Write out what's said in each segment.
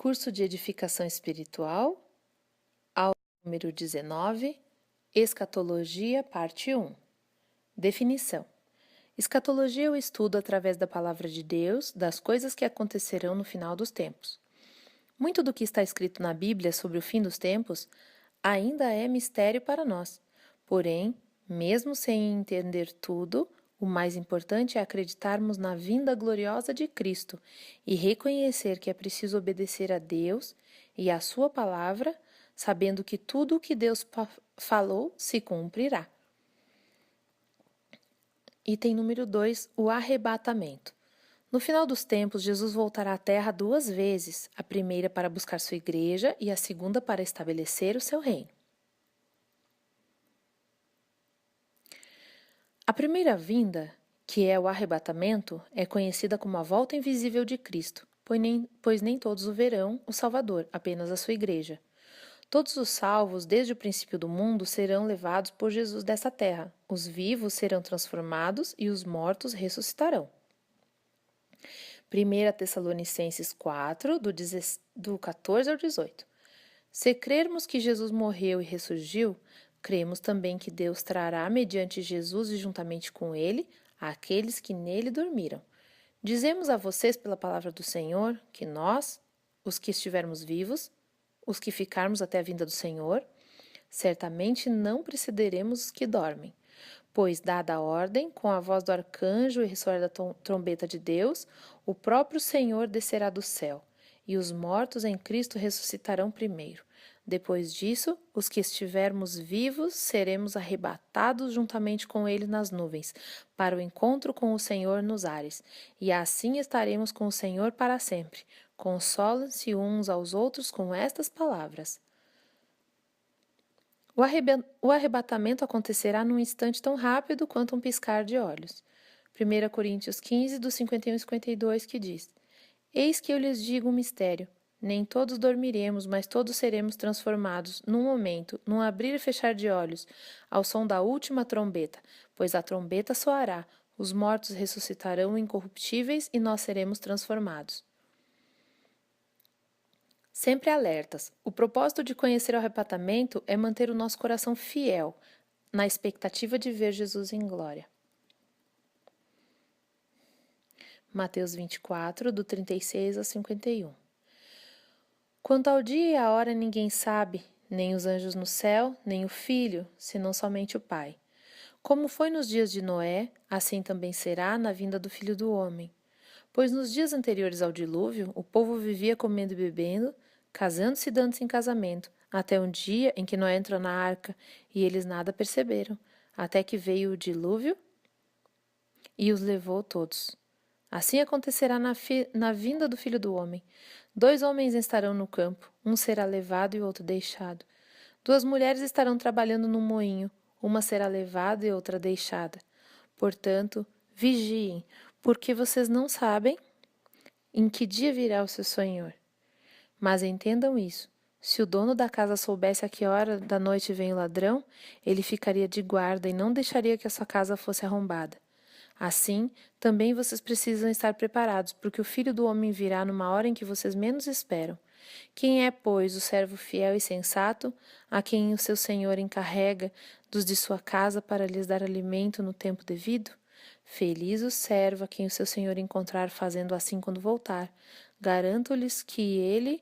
Curso de Edificação Espiritual, aula número 19, Escatologia, parte 1. Definição. Escatologia é o estudo através da palavra de Deus das coisas que acontecerão no final dos tempos. Muito do que está escrito na Bíblia sobre o fim dos tempos ainda é mistério para nós. Porém, mesmo sem entender tudo, o mais importante é acreditarmos na vinda gloriosa de Cristo e reconhecer que é preciso obedecer a Deus e à Sua palavra, sabendo que tudo o que Deus falou se cumprirá. Item número 2, o arrebatamento. No final dos tempos, Jesus voltará à Terra 2 vezes, a primeira para buscar sua igreja e a segunda para estabelecer o seu reino. A primeira vinda, que é o arrebatamento, é conhecida como a volta invisível de Cristo, pois nem todos o verão, o Salvador, apenas a sua igreja. Todos os salvos, desde o princípio do mundo, serão levados por Jesus dessa terra. Os vivos serão transformados e os mortos ressuscitarão. 1 Tessalonicenses 4, do 14 ao 18. Se crermos que Jesus morreu e ressurgiu, cremos também que Deus trará, mediante Jesus e juntamente com ele, aqueles que nele dormiram. Dizemos a vocês, pela palavra do Senhor, que nós, os que estivermos vivos, os que ficarmos até a vinda do Senhor, certamente não precederemos os que dormem. Pois, dada a ordem, com a voz do arcanjo e ressoar da trombeta de Deus, o próprio Senhor descerá do céu, e os mortos em Cristo ressuscitarão primeiro. Depois disso, os que estivermos vivos seremos arrebatados juntamente com ele nas nuvens, para o encontro com o Senhor nos ares, e assim estaremos com o Senhor para sempre. Consolem-se uns aos outros com estas palavras. O arrebatamento acontecerá num instante tão rápido quanto um piscar de olhos. 1 Coríntios 15, dos 51 e 52, que diz: Eis que eu lhes digo um mistério. Nem todos dormiremos, mas todos seremos transformados, num momento, num abrir e fechar de olhos, ao som da última trombeta, pois a trombeta soará, os mortos ressuscitarão incorruptíveis e nós seremos transformados. Sempre alertas. O propósito de conhecer o arrebatamento é manter o nosso coração fiel, na expectativa de ver Jesus em glória. Mateus 24, do 36 ao 51. Quanto ao dia e à hora ninguém sabe, nem os anjos no céu, nem o Filho, senão somente o Pai. Como foi nos dias de Noé, assim também será na vinda do Filho do Homem. Pois nos dias anteriores ao dilúvio, o povo vivia comendo e bebendo, casando-se e dando-se em casamento, até um dia em que Noé entrou na arca, e eles nada perceberam, até que veio o dilúvio e os levou todos. Assim acontecerá na vinda do Filho do Homem. 2 homens estarão no campo, um será levado e o outro deixado. 2 mulheres estarão trabalhando no moinho, uma será levada e outra deixada. Portanto, vigiem, porque vocês não sabem em que dia virá o seu Senhor. Mas entendam isso, se o dono da casa soubesse a que hora da noite vem o ladrão, ele ficaria de guarda e não deixaria que a sua casa fosse arrombada. Assim, também vocês precisam estar preparados, porque o Filho do Homem virá numa hora em que vocês menos esperam. Quem é, pois, o servo fiel e sensato, a quem o seu Senhor encarrega dos de sua casa para lhes dar alimento no tempo devido? Feliz o servo a quem o seu Senhor encontrar fazendo assim quando voltar. Garanto-lhes que ele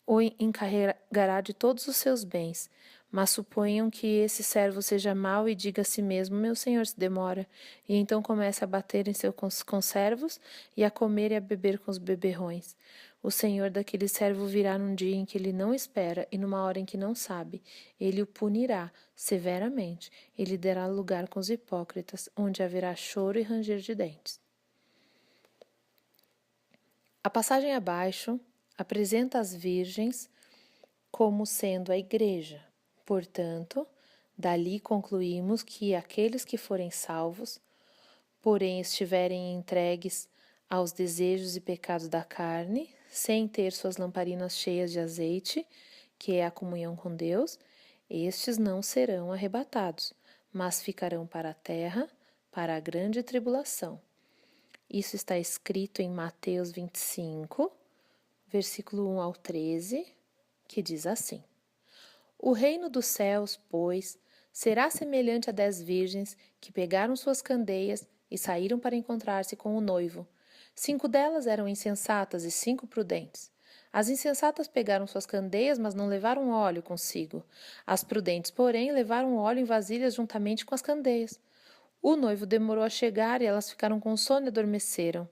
o encarregará de todos os seus bens. Mas suponham que esse servo seja mau e diga a si mesmo: meu senhor se demora, e então comece a bater em seus conservos e a comer e a beber com os beberrões. O senhor daquele servo virá num dia em que ele não espera e numa hora em que não sabe. Ele o punirá severamente e lhe dará lugar com os hipócritas, onde haverá choro e ranger de dentes. A passagem abaixo apresenta as virgens como sendo a igreja. Portanto, dali concluímos que aqueles que forem salvos, porém estiverem entregues aos desejos e pecados da carne, sem ter suas lamparinas cheias de azeite, que é a comunhão com Deus, estes não serão arrebatados, mas ficarão para a terra, para a grande tribulação. Isso está escrito em Mateus 25, versículo 1 ao 13, que diz assim: O reino dos céus, pois, será semelhante a 10 virgens que pegaram suas candeias e saíram para encontrar-se com o noivo. 5 delas eram insensatas e 5 prudentes. As insensatas pegaram suas candeias, mas não levaram óleo consigo. As prudentes, porém, levaram óleo em vasilhas juntamente com as candeias. O noivo demorou a chegar e elas ficaram com sono e adormeceram.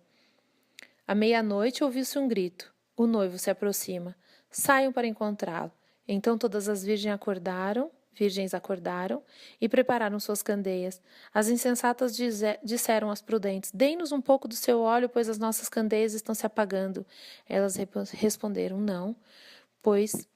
À meia-noite ouviu-se um grito. O noivo se aproxima. Saiam para encontrá-lo. Então todas as virgens acordaram e prepararam suas candeias. As insensatas disseram às prudentes: Dê-nos um pouco do seu óleo, pois as nossas candeias estão se apagando. Elas responderam: Não, pois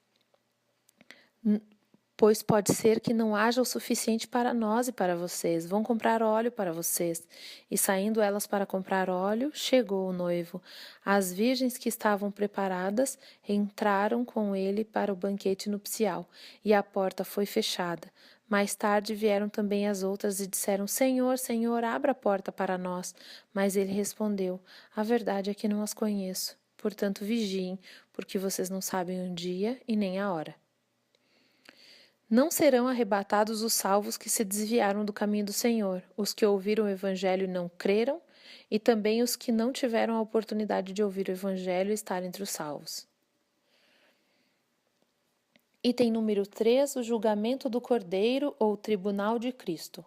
pode ser que não haja o suficiente para nós e para vocês. Vão comprar óleo para vocês. E saindo elas para comprar óleo, chegou o noivo. As virgens que estavam preparadas entraram com ele para o banquete nupcial, e a porta foi fechada. Mais tarde vieram também as outras e disseram: Senhor, Senhor, abra a porta para nós. Mas ele respondeu: A verdade é que não as conheço. Portanto, vigiem, porque vocês não sabem o dia e nem a hora. Não serão arrebatados os salvos que se desviaram do caminho do Senhor, os que ouviram o Evangelho e não creram, e também os que não tiveram a oportunidade de ouvir o Evangelho e estar entre os salvos. Item número 3, o julgamento do Cordeiro ou tribunal de Cristo.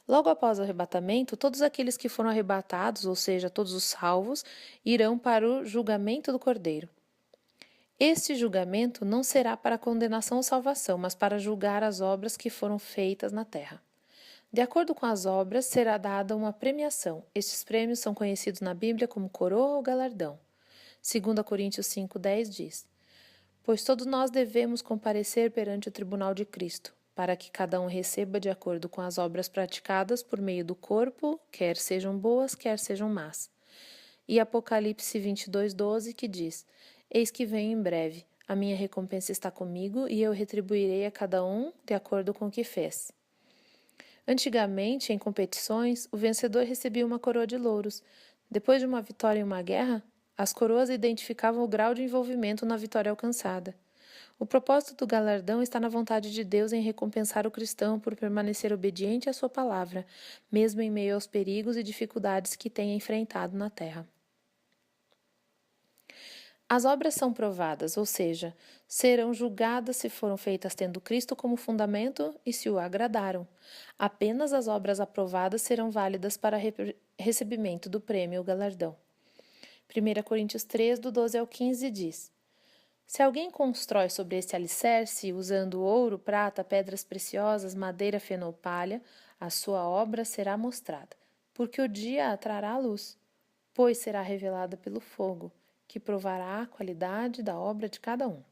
Logo após o arrebatamento, todos aqueles que foram arrebatados, ou seja, todos os salvos, irão para o julgamento do Cordeiro. Este julgamento não será para condenação ou salvação, mas para julgar as obras que foram feitas na terra. De acordo com as obras, será dada uma premiação. Estes prêmios são conhecidos na Bíblia como coroa ou galardão. 2 Coríntios 5,10 diz: Pois todos nós devemos comparecer perante o tribunal de Cristo, para que cada um receba de acordo com as obras praticadas por meio do corpo, quer sejam boas, quer sejam más. E Apocalipse 22:12, que diz: Eis que venho em breve, a minha recompensa está comigo e eu retribuirei a cada um de acordo com o que fez. Antigamente, em competições, o vencedor recebia uma coroa de louros. Depois de uma vitória em uma guerra, as coroas identificavam o grau de envolvimento na vitória alcançada. O propósito do galardão está na vontade de Deus em recompensar o cristão por permanecer obediente à sua palavra, mesmo em meio aos perigos e dificuldades que tenha enfrentado na terra. As obras são provadas, ou seja, serão julgadas se foram feitas tendo Cristo como fundamento e se o agradaram. Apenas as obras aprovadas serão válidas para recebimento do prêmio ou galardão. 1 Coríntios 3, do 12 ao 15 diz: Se alguém constrói sobre esse alicerce, usando ouro, prata, pedras preciosas, madeira, feno ou palha, a sua obra será mostrada, porque o dia a trará à luz, pois será revelada pelo fogo, que provará a qualidade da obra de cada um.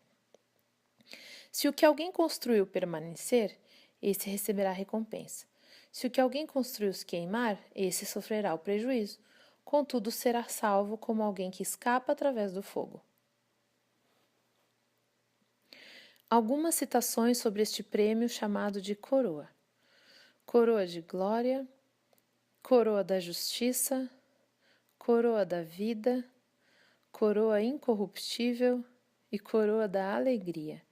Se o que alguém construiu permanecer, esse receberá recompensa. Se o que alguém construiu se queimar, esse sofrerá o prejuízo. Contudo, será salvo como alguém que escapa através do fogo. Algumas citações sobre este prêmio chamado de coroa: coroa de glória, coroa da justiça, coroa da vida, coroa incorruptível e coroa da alegria.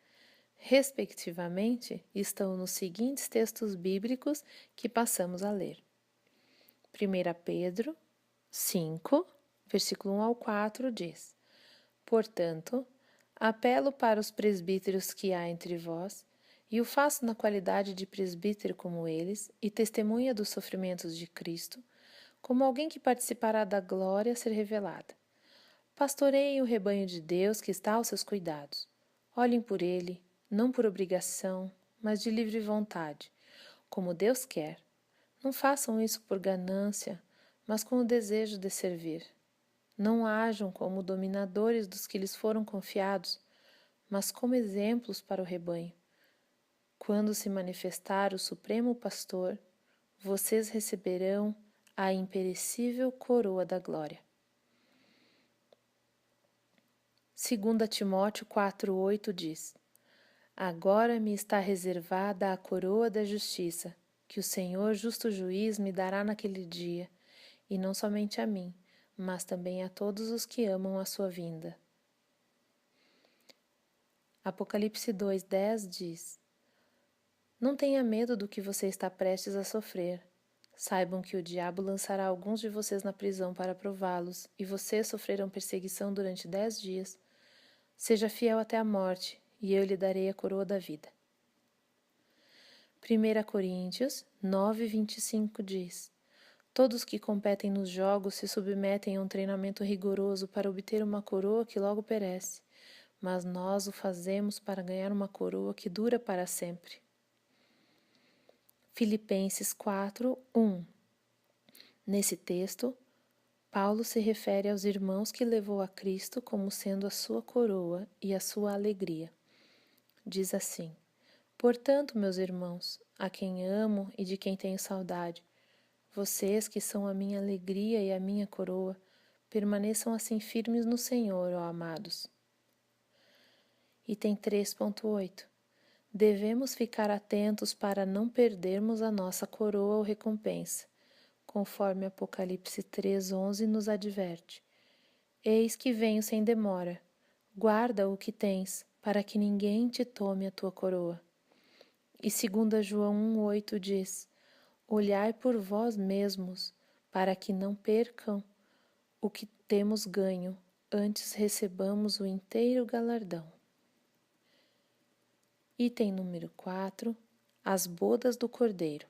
Respectivamente, estão nos seguintes textos bíblicos que passamos a ler. 1 Pedro 5, versículo 1 ao 4 diz: Portanto, apelo para os presbíteros que há entre vós, e o faço na qualidade de presbítero como eles, e testemunha dos sofrimentos de Cristo, como alguém que participará da glória a ser revelada. Pastoreiem o rebanho de Deus que está aos seus cuidados. Olhem por ele, não por obrigação, mas de livre vontade, como Deus quer. Não façam isso por ganância, mas com o desejo de servir. Não hajam como dominadores dos que lhes foram confiados, mas como exemplos para o rebanho. Quando se manifestar o Supremo Pastor, vocês receberão a imperecível coroa da glória. 2 Timóteo 4,8 diz: Agora me está reservada a coroa da justiça, que o Senhor, justo juiz, me dará naquele dia, e não somente a mim, mas também a todos os que amam a sua vinda. Apocalipse 2:10 diz: Não tenha medo do que você está prestes a sofrer. Saibam que o diabo lançará alguns de vocês na prisão para prová-los, e vocês sofrerão perseguição durante 10 dias. Seja fiel até a morte, e eu lhe darei a coroa da vida. 1 Coríntios 9:25 diz: Todos que competem nos jogos se submetem a um treinamento rigoroso para obter uma coroa que logo perece, mas nós o fazemos para ganhar uma coroa que dura para sempre. Filipenses 4:1. Nesse texto, Paulo se refere aos irmãos que levou a Cristo como sendo a sua coroa e a sua alegria. Diz assim: Portanto, meus irmãos, a quem amo e de quem tenho saudade, vocês que são a minha alegria e a minha coroa, permaneçam assim firmes no Senhor, ó amados. Item 3.8. Devemos ficar atentos para não perdermos a nossa coroa ou recompensa, conforme Apocalipse 3:11 nos adverte. Eis que venho sem demora. Guarda o que tens, para que ninguém te tome a tua coroa. E 2 João 1:8 diz: Olhai por vós mesmos, para que não percam o que temos ganho, antes recebamos o inteiro galardão. Item número 4. As bodas do Cordeiro.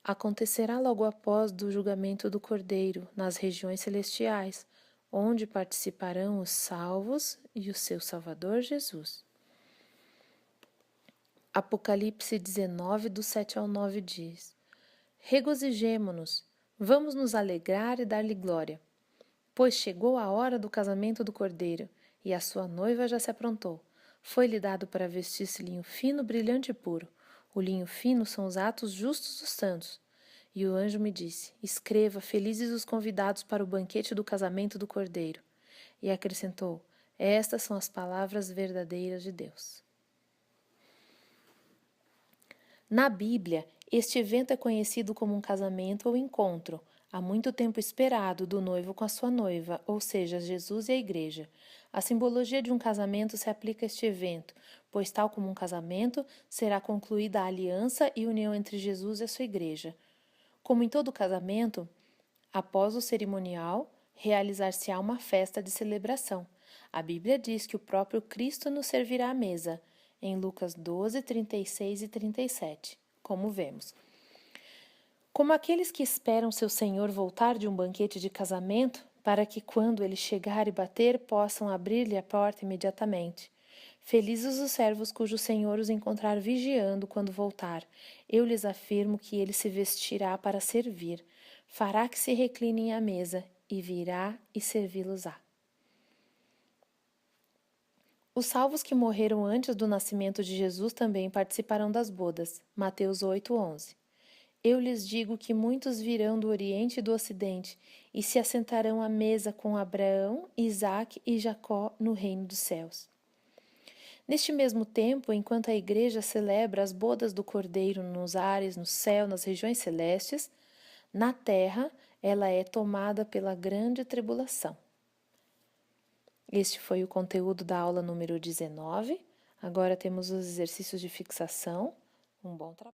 Acontecerá logo após do julgamento do Cordeiro, nas regiões celestiais, onde participarão os salvos e o seu Salvador Jesus. Apocalipse 19, do 7 ao 9 diz: Regozijemo-nos, vamos nos alegrar e dar-lhe glória, pois chegou a hora do casamento do Cordeiro, e a sua noiva já se aprontou. Foi-lhe dado para vestir-se linho fino, brilhante e puro. O linho fino são os atos justos dos santos. E o anjo me disse: Escreva, felizes os convidados para o banquete do casamento do Cordeiro. E acrescentou: Estas são as palavras verdadeiras de Deus. Na Bíblia, este evento é conhecido como um casamento ou encontro, há muito tempo esperado, do noivo com a sua noiva, ou seja, Jesus e a igreja. A simbologia de um casamento se aplica a este evento, pois, tal como um casamento, será concluída a aliança e união entre Jesus e a sua igreja. Como em todo casamento, após o cerimonial, realizar-se-á uma festa de celebração. A Bíblia diz que o próprio Cristo nos servirá à mesa, em Lucas 12, 36 e 37, como vemos. Como aqueles que esperam seu Senhor voltar de um banquete de casamento, para que quando ele chegar e bater, possam abrir-lhe a porta imediatamente. Felizes os servos cujo Senhor os encontrar vigiando quando voltar. Eu lhes afirmo que ele se vestirá para servir, fará que se reclinem à mesa, e virá e servi-los-á. Os salvos que morreram antes do nascimento de Jesus também participarão das bodas. Mateus 8:11. Eu lhes digo que muitos virão do Oriente e do Ocidente e se assentarão à mesa com Abraão, Isaque e Jacó no reino dos céus. Neste mesmo tempo, enquanto a igreja celebra as bodas do Cordeiro nos ares, no céu, nas regiões celestes, na terra ela é tomada pela grande tribulação. Este foi o conteúdo da aula número 19. Agora temos os exercícios de fixação. Um bom trabalho.